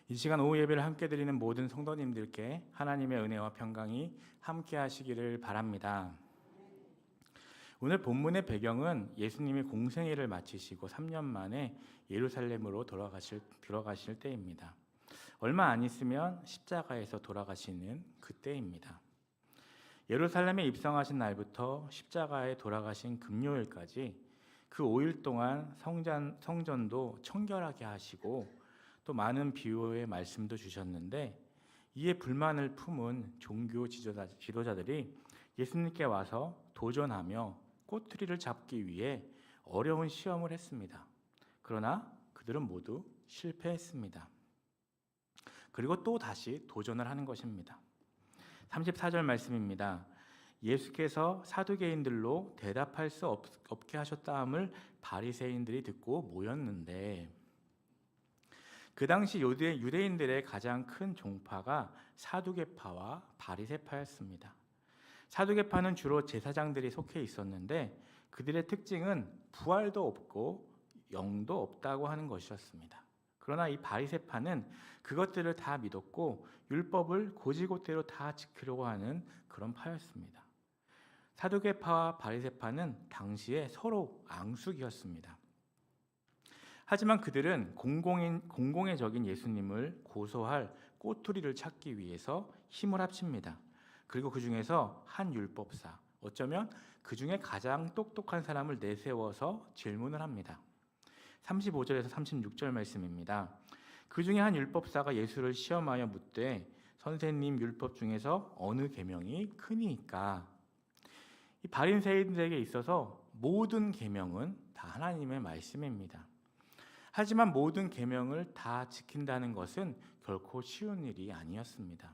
이 시간 오후 예배를 함께 드리는 모든 성도님들께 하나님의 은혜와 평강이 함께 하시기를 바랍니다. 오늘 본문의 배경은 예수님이 공생애를 마치시고 3년 만에 예루살렘으로 들어가실 때입니다. 얼마 안 있으면 십자가에서 돌아가시는 그때입니다. 예루살렘에 입성하신 날부터 십자가에 돌아가신 금요일까지 그 5일 동안 성전도 청결하게 하시고 또 많은 비유의 말씀도 주셨는데, 이에 불만을 품은 종교 지도자들이 예수님께 와서 도전하며 꼬투리를 잡기 위해 어려운 시험을 했습니다. 그러나 그들은 모두 실패했습니다. 그리고 또 다시 도전을 하는 것입니다. 34절 말씀입니다. 예수께서 사두개인들로 대답할 수 없게 하셨다함을 바리새인들이 듣고 모였는데, 그 당시 유대인들의 가장 큰 종파가 사두개파와 바리새파였습니다. 사두개파는 주로 제사장들이 속해 있었는데 그들의 특징은 부활도 없고 영도 없다고 하는 것이었습니다. 그러나 이 바리새파는 그것들을 다 믿었고 율법을 곧이곧대로 다 지키려고 하는 그런 파였습니다. 사두개파와 바리새파는 당시에 서로 앙숙이었습니다. 하지만 그들은 공공의적인 예수님을 고소할 꼬투리를 찾기 위해서 힘을 합칩니다. 그리고 그 중에서 한 율법사, 어쩌면 그 중에 가장 똑똑한 사람을 내세워서 질문을 합니다. 35절에서 36절 말씀입니다. 그 중에 한 율법사가 예수를 시험하여 묻되, 선생님, 율법 중에서 어느 계명이 크니까? 이 바리새인들에게 있어서 모든 계명은 다 하나님의 말씀입니다. 하지만 모든 계명을 다 지킨다는 것은 결코 쉬운 일이 아니었습니다.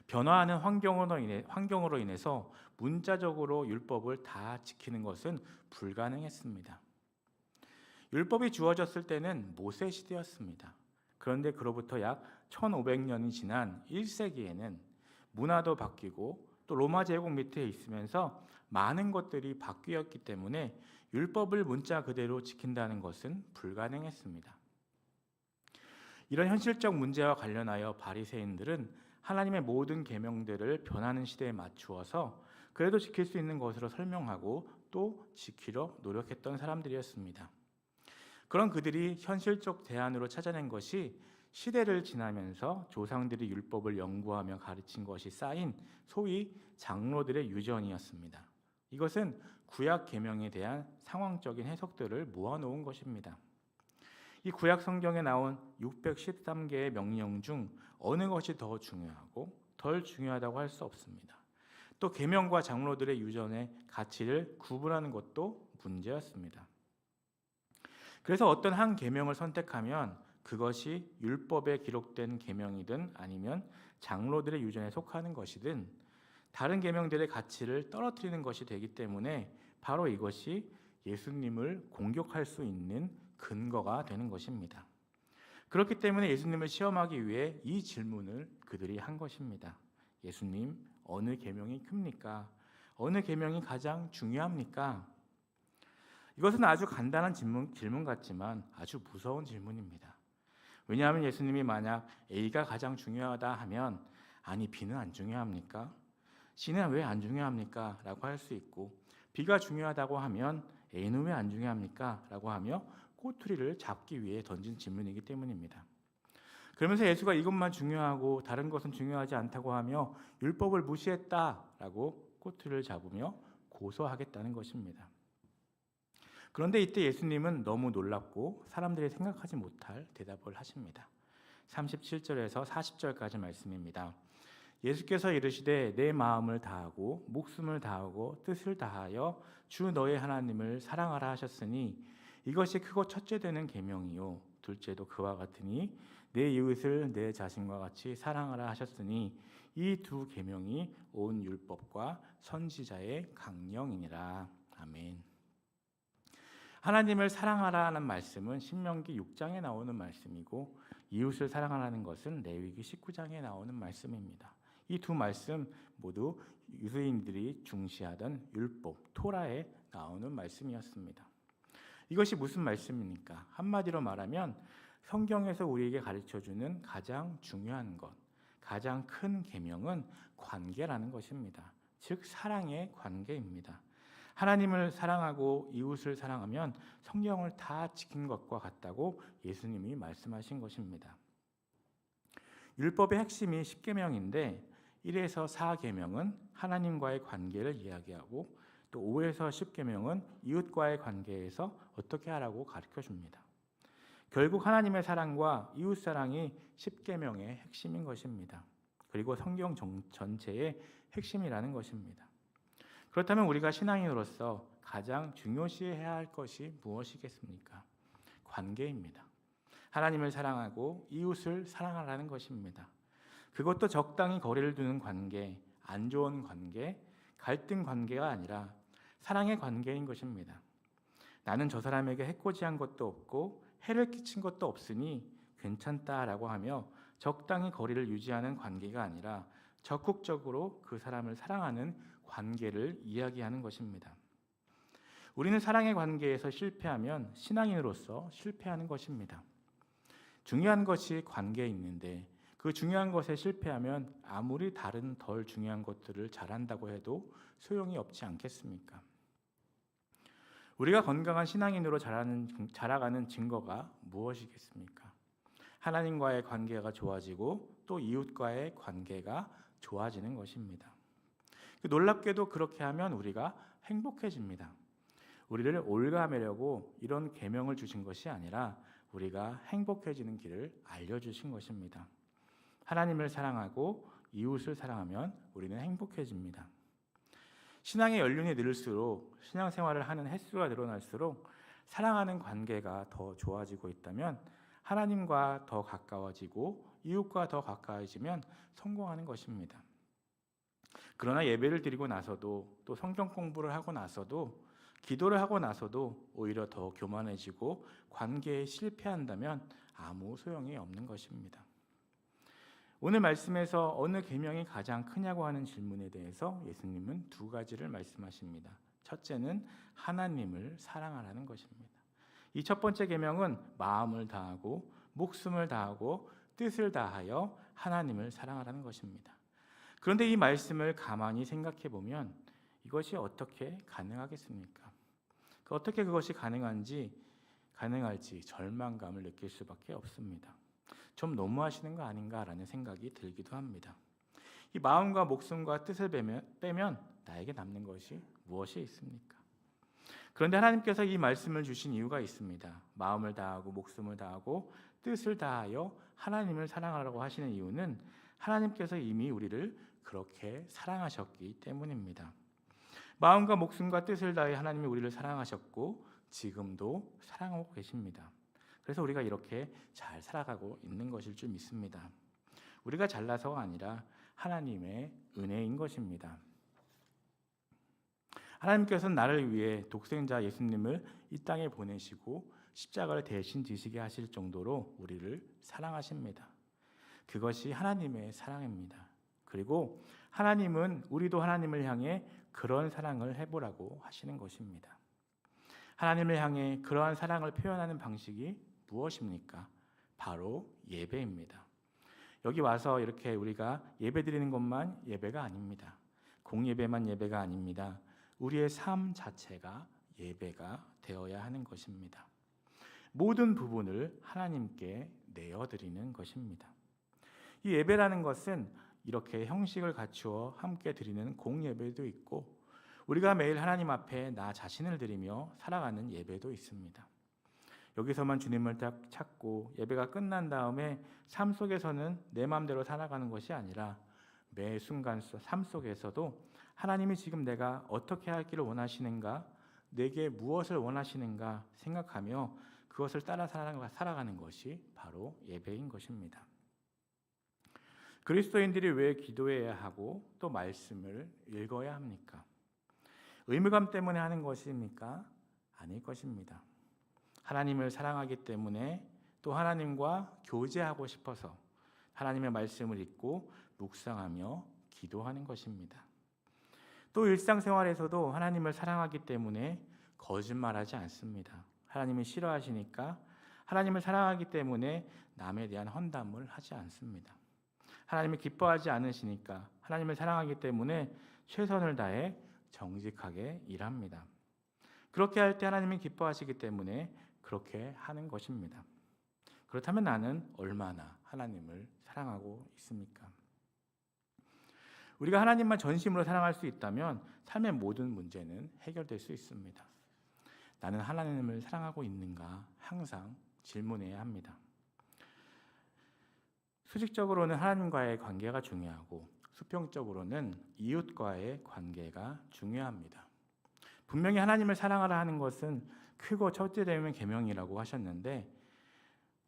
변화하는 환경으로 인해서 문자적으로 율법을 다 지키는 것은 불가능했습니다. 율법이 주어졌을 때는 모세 시대였습니다. 그런데 그로부터 약 1500년이 지난 1세기에는 문화도 바뀌고 또 로마 제국 밑에 있으면서 많은 것들이 바뀌었기 때문에 율법을 문자 그대로 지킨다는 것은 불가능했습니다. 이런 현실적 문제와 관련하여 바리새인들은 하나님의 모든 계명들을 변하는 시대에 맞추어서 그래도 지킬 수 있는 것으로 설명하고 또 지키려 노력했던 사람들이었습니다. 그런 그들이 현실적 대안으로 찾아낸 것이 시대를 지나면서 조상들이 율법을 연구하며 가르친 것이 쌓인 소위 장로들의 유전이었습니다. 이것은 구약 계명에 대한 상황적인 해석들을 모아놓은 것입니다. 이 구약 성경에 나온 613개의 명령 중 어느 것이 더 중요하고 덜 중요하다고 할 수 없습니다. 또 계명과 장로들의 유전의 가치를 구분하는 것도 문제였습니다. 그래서 어떤 한 계명을 선택하면 그것이 율법에 기록된 계명이든 아니면 장로들의 유전에 속하는 것이든 다른 계명들의 가치를 떨어뜨리는 것이 되기 때문에 바로 이것이 예수님을 공격할 수 있는 근거가 되는 것입니다. 그렇기 때문에 예수님을 시험하기 위해 이 질문을 그들이 한 것입니다. 예수님, 어느 계명이 큽니까? 어느 계명이 가장 중요합니까? 이것은 아주 간단한 질문 같지만 아주 무서운 질문입니다. 왜냐하면 예수님이 만약 A가 가장 중요하다 하면 아니 B는 안 중요합니까? C는 왜 안 중요합니까? 라고 할 수 있고, B가 중요하다고 하면 A는 왜 안 중요합니까? 라고 하며 꼬투리를 잡기 위해 던진 질문이기 때문입니다. 그러면서 예수가 이것만 중요하고 다른 것은 중요하지 않다고 하며 율법을 무시했다라고 꼬투리를 잡으며 고소하겠다는 것입니다. 그런데 이때 예수님은 너무 놀랍고 사람들이 생각하지 못할 대답을 하십니다. 37절에서 40절까지 말씀입니다. 예수께서 이르시되 내 마음을 다하고 목숨을 다하고 뜻을 다하여 주 너의 하나님을 사랑하라 하셨으니 이것이 크고 첫째 되는 계명이요 둘째도 그와 같으니 내 이웃을 내 자신과 같이 사랑하라 하셨으니 이 두 계명이 온 율법과 선지자의 강령이니라. 아멘. 하나님을 사랑하라는 말씀은 신명기 6장에 나오는 말씀이고 이웃을 사랑하라는 것은 레위기 19장에 나오는 말씀입니다. 이 두 말씀 모두 유대인들이 중시하던 율법, 토라에 나오는 말씀이었습니다. 이것이 무슨 말씀입니까? 한마디로 말하면 성경에서 우리에게 가르쳐주는 가장 중요한 것, 가장 큰 계명은 관계라는 것입니다. 즉 사랑의 관계입니다. 하나님을 사랑하고 이웃을 사랑하면 성경을 다 지킨 것과 같다고 예수님이 말씀하신 것입니다. 율법의 핵심이 10계명인데 1에서 4계명은 하나님과의 관계를 이야기하고 또 5에서 10계명은 이웃과의 관계에서 어떻게 하라고 가르쳐 줍니다. 결국 하나님의 사랑과 이웃 사랑이 10계명의 핵심인 것입니다. 그리고 성경 전체의 핵심이라는 것입니다. 그렇다면 우리가 신앙인으로서 가장 중요시해야 할 것이 무엇이겠습니까? 관계입니다. 하나님을 사랑하고 이웃을 사랑하라는 것입니다. 그것도 적당히 거리를 두는 관계, 안 좋은 관계, 갈등 관계가 아니라 사랑의 관계인 것입니다. 나는 저 사람에게 해코지한 것도 없고 해를 끼친 것도 없으니 괜찮다라고 하며 적당히 거리를 유지하는 관계가 아니라 적극적으로 그 사람을 사랑하는 관계를 이야기하는 것입니다. 우리는 사랑의 관계에서 실패하면 신앙인으로서 실패하는 것입니다. 중요한 것이 관계에 있는데 그 중요한 것에 실패하면 아무리 다른 덜 중요한 것들을 잘한다고 해도 소용이 없지 않겠습니까? 우리가 건강한 신앙인으로 자라가는 증거가 무엇이겠습니까? 하나님과의 관계가 좋아지고 또 이웃과의 관계가 좋아지는 것입니다. 놀랍게도 그렇게 하면 우리가 행복해집니다. 우리를 올가매려고 이런 계명을 주신 것이 아니라 우리가 행복해지는 길을 알려주신 것입니다. 하나님을 사랑하고 이웃을 사랑하면 우리는 행복해집니다. 신앙의 연륜이 늘수록 신앙생활을 하는 횟수가 늘어날수록 사랑하는 관계가 더 좋아지고 있다면 하나님과 더 가까워지고 이웃과 더 가까워지면 성공하는 것입니다. 그러나 예배를 드리고 나서도 또 성경 공부를 하고 나서도 기도를 하고 나서도 오히려 더 교만해지고 관계에 실패한다면 아무 소용이 없는 것입니다. 오늘 말씀에서 어느 계명이 가장 크냐고 하는 질문에 대해서 예수님은 두 가지를 말씀하십니다. 첫째는 하나님을 사랑하라는 것입니다. 이 첫 번째 계명은 마음을 다하고 목숨을 다하고 뜻을 다하여 하나님을 사랑하라는 것입니다. 그런데 이 말씀을 가만히 생각해 보면 이것이 어떻게 가능하겠습니까? 어떻게 그것이 가능할지 절망감을 느낄 수밖에 없습니다. 좀 너무하시는 거 아닌가라는 생각이 들기도 합니다. 이 마음과 목숨과 뜻을 빼면 나에게 남는 것이 무엇이 있습니까? 그런데 하나님께서 이 말씀을 주신 이유가 있습니다. 마음을 다하고 목숨을 다하고 뜻을 다하여 하나님을 사랑하라고 하시는 이유는 하나님께서 이미 우리를 그렇게 사랑하셨기 때문입니다. 마음과 목숨과 뜻을 다해 하나님이 우리를 사랑하셨고 지금도 사랑하고 계십니다. 그래서 우리가 이렇게 잘 살아가고 있는 것일 줄 믿습니다. 우리가 잘나서가 아니라 하나님의 은혜인 것입니다. 하나님께서는 나를 위해 독생자 예수님을 이 땅에 보내시고 십자가를 대신 지시게 하실 정도로 우리를 사랑하십니다. 그것이 하나님의 사랑입니다. 그리고 하나님은 우리도 하나님을 향해 그런 사랑을 해보라고 하시는 것입니다. 하나님을 향해 그러한 사랑을 표현하는 방식이 무엇입니까? 바로 예배입니다. 여기 와서 이렇게 우리가 예배드리는 것만 예배가 아닙니다. 공예배만 예배가 아닙니다. 우리의 삶 자체가 예배가 되어야 하는 것입니다. 모든 부분을 하나님께 내어드리는 것입니다. 이 예배라는 것은 이렇게 형식을 갖추어 함께 드리는 공예배도 있고 우리가 매일 하나님 앞에 나 자신을 드리며 살아가는 예배도 있습니다. 여기서만 주님을 딱 찾고 예배가 끝난 다음에 삶 속에서는 내 마음대로 살아가는 것이 아니라 매 순간 삶 속에서도 하나님이 지금 내가 어떻게 할 길을 원하시는가, 내게 무엇을 원하시는가 생각하며 그것을 따라 살아가는 것이 바로 예배인 것입니다. 그리스도인들이 왜 기도해야 하고 또 말씀을 읽어야 합니까? 의무감 때문에 하는 것입니까? 아닐 것입니다. 하나님을 사랑하기 때문에 또 하나님과 교제하고 싶어서 하나님의 말씀을 읽고 묵상하며 기도하는 것입니다. 또 일상생활에서도 하나님을 사랑하기 때문에 거짓말하지 않습니다. 하나님이 싫어하시니까 하나님을 사랑하기 때문에 남에 대한 헌담을 하지 않습니다. 하나님을 기뻐하지 않으시니까 하나님을 사랑하기 때문에 최선을 다해 정직하게 일합니다. 그렇게 할 때 하나님이 기뻐하시기 때문에 그렇게 하는 것입니다. 그렇다면 나는 얼마나 하나님을 사랑하고 있습니까? 우리가 하나님만 전심으로 사랑할 수 있다면 삶의 모든 문제는 해결될 수 있습니다. 나는 하나님을 사랑하고 있는가 항상 질문해야 합니다. 수직적으로는 하나님과의 관계가 중요하고 수평적으로는 이웃과의 관계가 중요합니다. 분명히 하나님을 사랑하라 하는 것은 크고 첫째 되면 계명이라고 하셨는데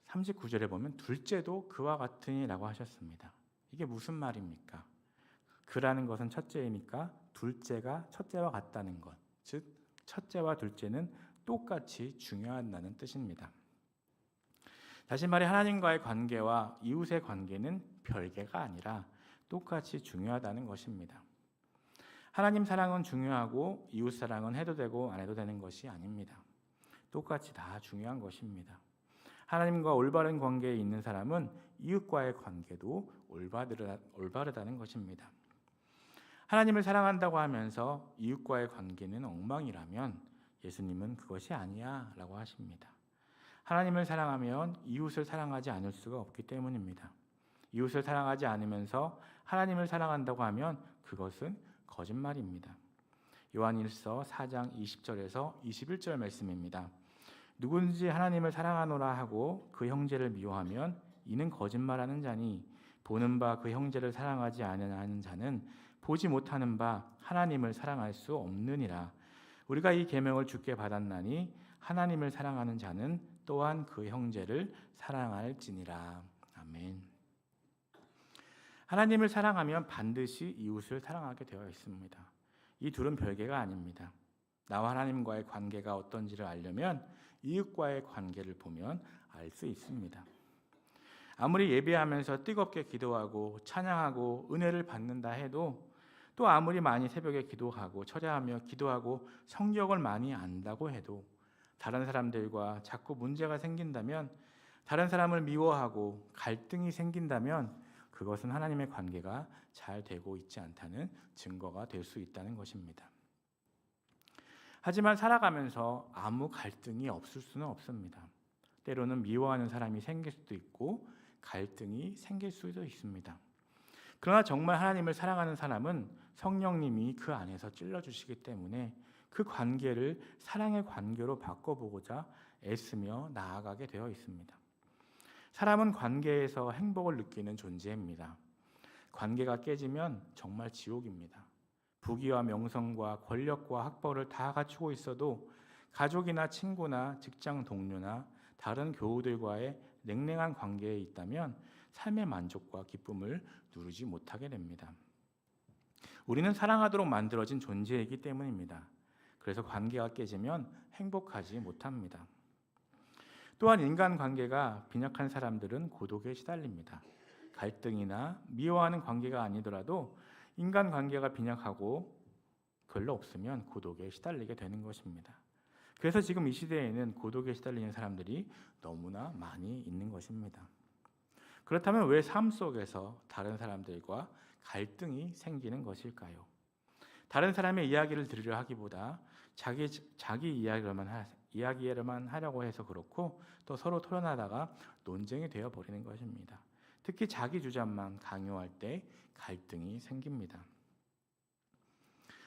39절에 보면 둘째도 그와 같으니라고 하셨습니다. 이게 무슨 말입니까? 그라는 것은 첫째이니까 둘째가 첫째와 같다는 것, 즉 첫째와 둘째는 똑같이 중요하다는 뜻입니다. 다시 말해 하나님과의 관계와 이웃의 관계는 별개가 아니라 똑같이 중요하다는 것입니다. 하나님 사랑은 중요하고 이웃 사랑은 해도 되고 안 해도 되는 것이 아닙니다. 똑같이 다 중요한 것입니다. 하나님과 올바른 관계에 있는 사람은 이웃과의 관계도 올바르다는 것입니다. 하나님을 사랑한다고 하면서 이웃과의 관계는 엉망이라면 예수님은 그것이 아니야 라고 하십니다. 하나님을 사랑하면 이웃을 사랑하지 않을 수가 없기 때문입니다. 이웃을 사랑하지 않으면서 하나님을 사랑한다고 하면 그것은 거짓말입니다. 요한일서 4장 20절에서 21절 말씀입니다. 누구든지 하나님을 사랑하노라 하고 그 형제를 미워하면 이는 거짓말하는 자니 보는 바 그 형제를 사랑하지 않는 자는 보지 못하는 바 하나님을 사랑할 수 없느니라. 우리가 이 계명을 주께 받았나니 하나님을 사랑하는 자는 또한 그 형제를 사랑할지니라. 아멘. 하나님을 사랑하면 반드시 이웃을 사랑하게 되어 있습니다. 이 둘은 별개가 아닙니다. 나와 하나님과의 관계가 어떤지를 알려면 이웃과의 관계를 보면 알 수 있습니다. 아무리 예배하면서 뜨겁게 기도하고 찬양하고 은혜를 받는다 해도 또 아무리 많이 새벽에 기도하고 철야하며 기도하고 성경을 많이 안다고 해도 다른 사람들과 자꾸 문제가 생긴다면, 다른 사람을 미워하고 갈등이 생긴다면 그것은 하나님의 관계가 잘 되고 있지 않다는 증거가 될 수 있다는 것입니다. 하지만 살아가면서 아무 갈등이 없을 수는 없습니다. 때로는 미워하는 사람이 생길 수도 있고 갈등이 생길 수도 있습니다. 그러나 정말 하나님을 사랑하는 사람은 성령님이 그 안에서 찔러주시기 때문에 그 관계를 사랑의 관계로 바꿔보고자 애쓰며 나아가게 되어 있습니다. 사람은 관계에서 행복을 느끼는 존재입니다. 관계가 깨지면 정말 지옥입니다. 부귀와 명성과 권력과 학벌을 다 갖추고 있어도 가족이나 친구나 직장 동료나 다른 교우들과의 냉랭한 관계에 있다면 삶의 만족과 기쁨을 누리지 못하게 됩니다. 우리는 사랑하도록 만들어진 존재이기 때문입니다. 그래서 관계가 깨지면 행복하지 못합니다. 또한 인간관계가 빈약한 사람들은 고독에 시달립니다. 갈등이나 미워하는 관계가 아니더라도 인간관계가 빈약하고 별로 없으면 고독에 시달리게 되는 것입니다. 그래서 지금 이 시대에는 고독에 시달리는 사람들이 너무나 많이 있는 것입니다. 그렇다면 왜 삶 속에서 다른 사람들과 갈등이 생기는 것일까요? 다른 사람의 이야기를 들으려 하기보다 자기 이야기로만 하려고 해서 그렇고, 또 서로 토론하다가 논쟁이 되어 버리는 것입니다. 특히 자기 주장만 강요할 때 갈등이 생깁니다.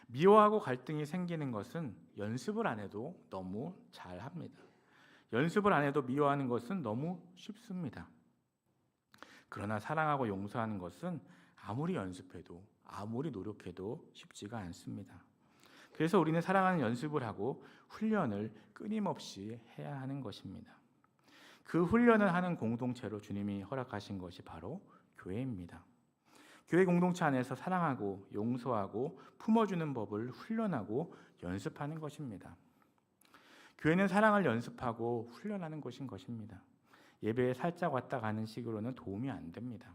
미워하고 갈등이 생기는 것은 연습을 안 해도 너무 잘합니다. 연습을 안 해도 미워하는 것은 너무 쉽습니다. 그러나 사랑하고 용서하는 것은 아무리 연습해도 아무리 노력해도 쉽지가 않습니다. 그래서 우리는 사랑하는 연습을 하고 훈련을 끊임없이 해야 하는 것입니다. 그 훈련을 하는 공동체로 주님이 허락하신 것이 바로 교회입니다. 교회 공동체 안에서 사랑하고 용서하고 품어주는 법을 훈련하고 연습하는 것입니다. 교회는 사랑을 연습하고 훈련하는 곳인 것입니다. 예배에 살짝 왔다 가는 식으로는 도움이 안 됩니다.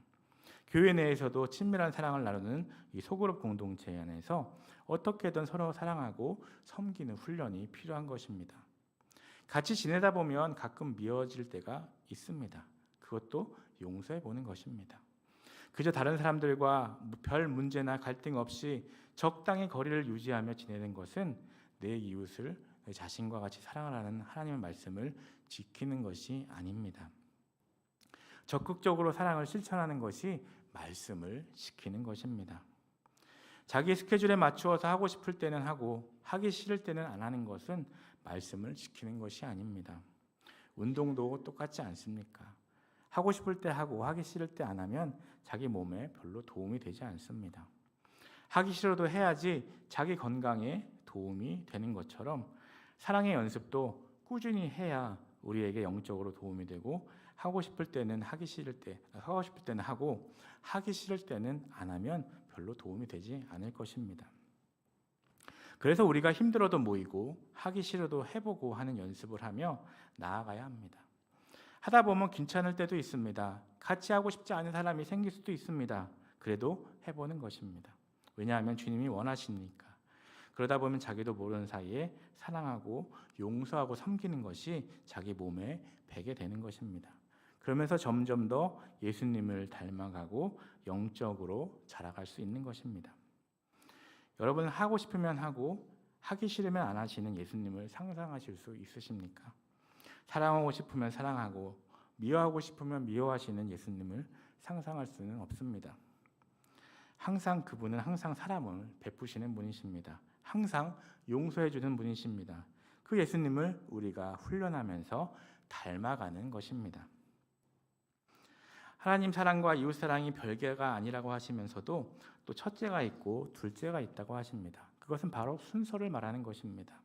교회 내에서도 친밀한 사랑을 나누는 이 소그룹 공동체 안에서 어떻게든 서로 사랑하고 섬기는 훈련이 필요한 것입니다. 같이 지내다 보면 가끔 미워질 때가 있습니다. 그것도 용서해 보는 것입니다. 그저 다른 사람들과 별 문제나 갈등 없이 적당히 거리를 유지하며 지내는 것은 내 이웃을 내 자신과 같이 사랑하라는 하나님의 말씀을 지키는 것이 아닙니다. 적극적으로 사랑을 실천하는 것이 말씀을 지키는 것입니다. 자기 스케줄에 맞추어서 하고 싶을 때는 하고 하기 싫을 때는 안 하는 것은 말씀을 지키는 것이 아닙니다. 운동도 똑같지 않습니까? 하고 싶을 때 하고 하기 싫을 때 안 하면 자기 몸에 별로 도움이 되지 않습니다. 하기 싫어도 해야지 자기 건강에 도움이 되는 것처럼 사랑의 연습도 꾸준히 해야 우리에게 영적으로 도움이 되고 하고 싶을 때는 하기 싫을 때 하고 싶을 때는 하고 하기 싫을 때는 안 하면 별로 도움이 되지 않을 것입니다. 그래서 우리가 힘들어도 모이고 하기 싫어도 해보고 하는 연습을 하며 나아가야 합니다. 하다 보면 괜찮을 때도 있습니다. 같이 하고 싶지 않은 사람이 생길 수도 있습니다. 그래도 해보는 것입니다. 왜냐하면 주님이 원하시니까. 그러다 보면 자기도 모르는 사이에 사랑하고 용서하고 섬기는 것이 자기 몸에 배게 되는 것입니다. 그러면서 점점 더 예수님을 닮아가고 영적으로 자라갈 수 있는 것입니다. 여러분 하고 싶으면 하고 하기 싫으면 안 하시는 예수님을 상상하실 수 있으십니까? 사랑하고 싶으면 사랑하고 미워하고 싶으면 미워하시는 예수님을 상상할 수는 없습니다. 항상 그분은 항상 사랑을 베푸시는 분이십니다. 항상 용서해 주는 분이십니다. 그 예수님을 우리가 훈련하면서 닮아가는 것입니다. 하나님 사랑과 이웃 사랑이 별개가 아니라고 하시면서도 또 첫째가 있고 둘째가 있다고 하십니다. 그것은 바로 순서를 말하는 것입니다.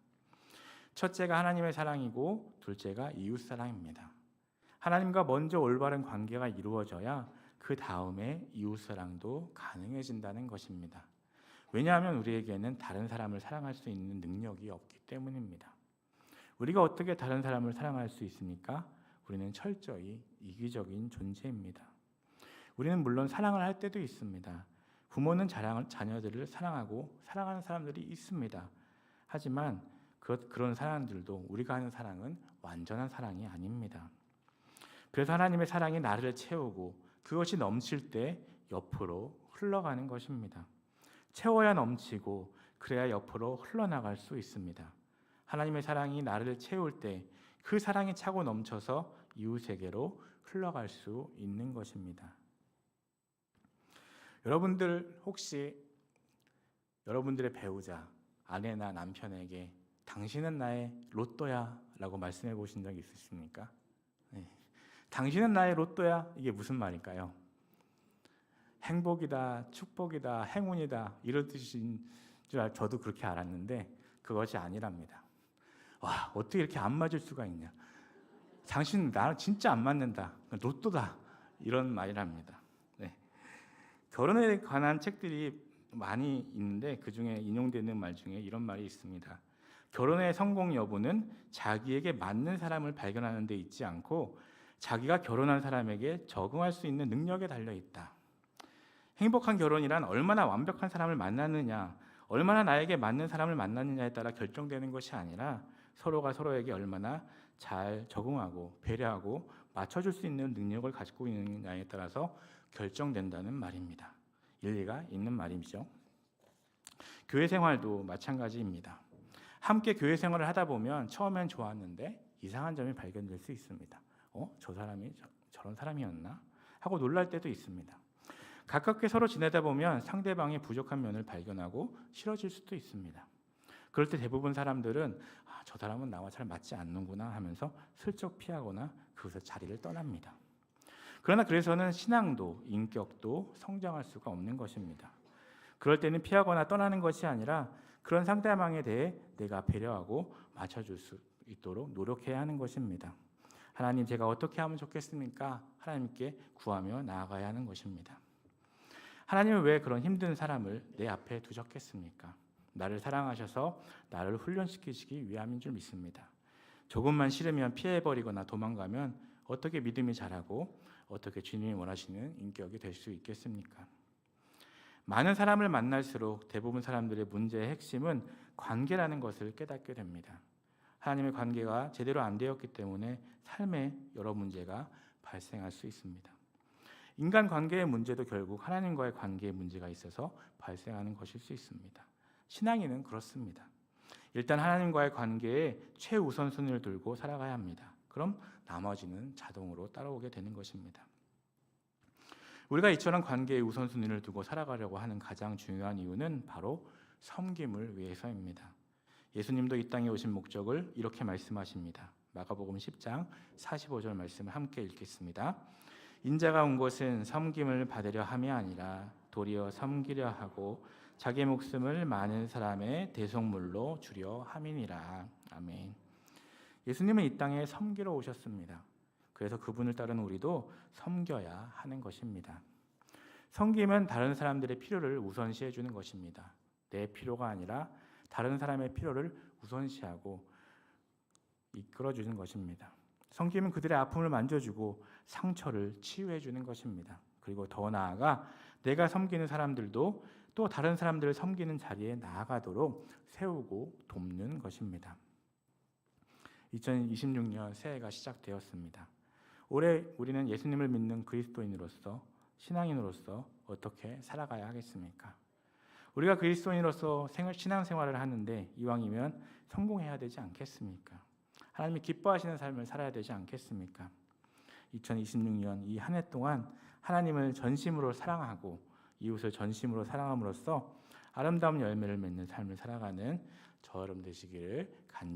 첫째가 하나님의 사랑이고 둘째가 이웃 사랑입니다. 하나님과 먼저 올바른 관계가 이루어져야 그 다음에 이웃 사랑도 가능해진다는 것입니다. 왜냐하면 우리에게는 다른 사람을 사랑할 수 있는 능력이 없기 때문입니다. 우리가 어떻게 다른 사람을 사랑할 수 있습니까? 우리는 철저히 이기적인 존재입니다. 우리는 물론 사랑을 할 때도 있습니다. 부모는 자녀들을 사랑하고 사랑하는 사람들이 있습니다. 하지만 그런 사람들도 우리가 하는 사랑은 완전한 사랑이 아닙니다. 그래서 하나님의 사랑이 나를 채우고 그것이 넘칠 때 옆으로 흘러가는 것입니다. 채워야 넘치고 그래야 옆으로 흘러나갈 수 있습니다. 하나님의 사랑이 나를 채울 때 그 사랑이 차고 넘쳐서 이웃에게로 흘러갈 수 있는 것입니다. 여러분들 혹시 여러분들의 배우자, 아내나 남편에게 당신은 나의 로또야 라고 말씀해 보신 적 있으십니까? 네. 당신은 나의 로또야, 이게 무슨 말일까요? 행복이다, 축복이다, 행운이다 이런 뜻인 줄 저도 그렇게 알았는데 그것이 아니랍니다. 와, 어떻게 이렇게 안 맞을 수가 있냐? 당신 나랑 진짜 안 맞는다, 로또다 이런 말이랍니다. 네. 결혼에 관한 책들이 많이 있는데 그 중에 인용되는 말 중에 이런 말이 있습니다. 결혼의 성공 여부는 자기에게 맞는 사람을 발견하는 데 있지 않고 자기가 결혼한 사람에게 적응할 수 있는 능력에 달려 있다. 행복한 결혼이란 얼마나 완벽한 사람을 만났느냐, 얼마나 나에게 맞는 사람을 만났느냐에 따라 결정되는 것이 아니라 서로가 서로에게 얼마나 잘 적응하고 배려하고 맞춰줄 수 있는 능력을 가지고 있느냐에 따라서 결정된다는 말입니다. 일리가 있는 말이죠. 교회 생활도 마찬가지입니다. 함께 교회 생활을 하다 보면 처음엔 좋았는데 이상한 점이 발견될 수 있습니다. 저 사람이 저런 사람이었나? 하고 놀랄 때도 있습니다. 가깝게 서로 지내다 보면 상대방의 부족한 면을 발견하고 싫어질 수도 있습니다. 그럴 때 대부분 사람들은 저 사람은 나와 잘 맞지 않는구나 하면서 슬쩍 피하거나 그곳에서 자리를 떠납니다. 그러나 그래서는 신앙도 인격도 성장할 수가 없는 것입니다. 그럴 때는 피하거나 떠나는 것이 아니라 그런 상대방에 대해 내가 배려하고 맞춰줄 수 있도록 노력해야 하는 것입니다. 하나님, 제가 어떻게 하면 좋겠습니까? 하나님께 구하며 나아가야 하는 것입니다. 하나님은 왜 그런 힘든 사람을 내 앞에 두셨겠습니까? 나를 사랑하셔서 나를 훈련시키시기 위함인 줄 믿습니다. 조금만 싫으면 피해버리거나 도망가면 어떻게 믿음이 자라고 어떻게 주님이 원하시는 인격이 될 수 있겠습니까? 많은 사람을 만날수록 대부분 사람들의 문제의 핵심은 관계라는 것을 깨닫게 됩니다. 하나님의 관계가 제대로 안 되었기 때문에 삶에 여러 문제가 발생할 수 있습니다. 인간 관계의 문제도 결국 하나님과의 관계에 문제가 있어서 발생하는 것일 수 있습니다. 신앙인은 그렇습니다. 일단 하나님과의 관계에 최우선순위를 두고 살아가야 합니다. 그럼 나머지는 자동으로 따라오게 되는 것입니다. 우리가 이처럼 관계에 우선순위를 두고 살아가려고 하는 가장 중요한 이유는 바로 섬김을 위해서입니다. 예수님도 이 땅에 오신 목적을 이렇게 말씀하십니다. 마가복음 10장 45절 말씀을 함께 읽겠습니다. 인자가 온 것은 섬김을 받으려 함이 아니라 도리어 섬기려 하고 자기 목숨을 많은 사람의 대속물로 주려 함이니라. 아멘. 예수님은 이 땅에 섬기러 오셨습니다. 그래서 그분을 따르는 우리도 섬겨야 하는 것입니다. 섬김은 다른 사람들의 필요를 우선시해 주는 것입니다. 내 필요가 아니라 다른 사람의 필요를 우선시하고 이끌어 주는 것입니다. 섬김은 그들의 아픔을 만져주고 상처를 치유해 주는 것입니다. 그리고 더 나아가 내가 섬기는 사람들도 또 다른 사람들을 섬기는 자리에 나아가도록 세우고 돕는 것입니다. 2026년 새해가 시작되었습니다. 올해 우리는 예수님을 믿는 그리스도인으로서 신앙인으로서 어떻게 살아가야 하겠습니까? 우리가 그리스도인으로서 신앙생활을 하는데 이왕이면 성공해야 되지 않겠습니까? 하나님이 기뻐하시는 삶을 살아야 되지 않겠습니까? 2026년 이 한 해 동안 하나님을 전심으로 사랑하고 이웃을 전심으로 사랑함으로써 아름다운 열매를 맺는 삶을 살아가는 저 여러분 되시기를 간절히